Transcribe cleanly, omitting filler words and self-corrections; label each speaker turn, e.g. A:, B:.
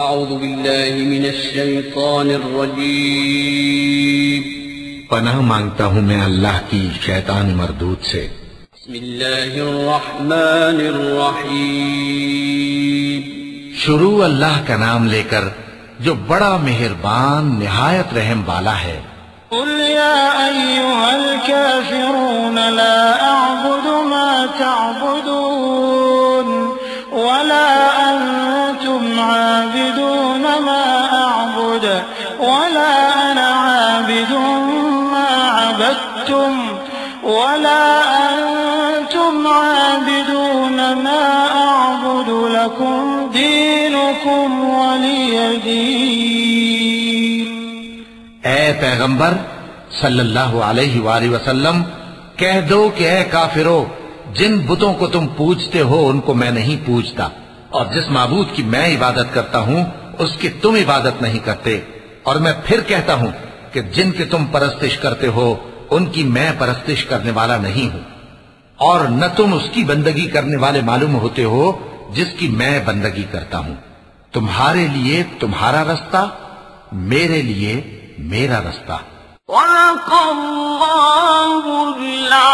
A: اعوذ باللہ من الشیطان الرجیم،
B: پناہ مانگتا ہوں میں اللہ کی شیطان مردود سے۔
A: بسم اللہ الرحمن الرحیم،
B: شروع اللہ کا نام لے کر جو بڑا مہربان نہایت رحم والا ہے۔
C: قل یا ایھا الکافرون لا اعبد ما تعبدون ولا انتم عابدون ما اعبد ولا انا عابد ما عبدتم ولا انتم عابدون ما اعبد لكم دینکم ولی دین۔
B: اے پیغمبر صلی اللہ علیہ وآلہ وسلم، کہہ دو کہ اے کافرو، جن بتوں کو تم پوجتے ہو ان کو میں نہیں پوجتا، اور جس معبود کی میں عبادت کرتا ہوں اس کی تم عبادت نہیں کرتے، اور میں پھر کہتا ہوں کہ جن کی تم پرستش کرتے ہو ان کی میں پرستش کرنے والا نہیں ہوں، اور نہ تم اس کی بندگی کرنے والے معلوم ہوتے ہو جس کی میں بندگی کرتا ہوں۔ تمہارے لیے تمہارا رستہ، میرے لیے میرا رستہ۔
C: صدق اللہ العظیم۔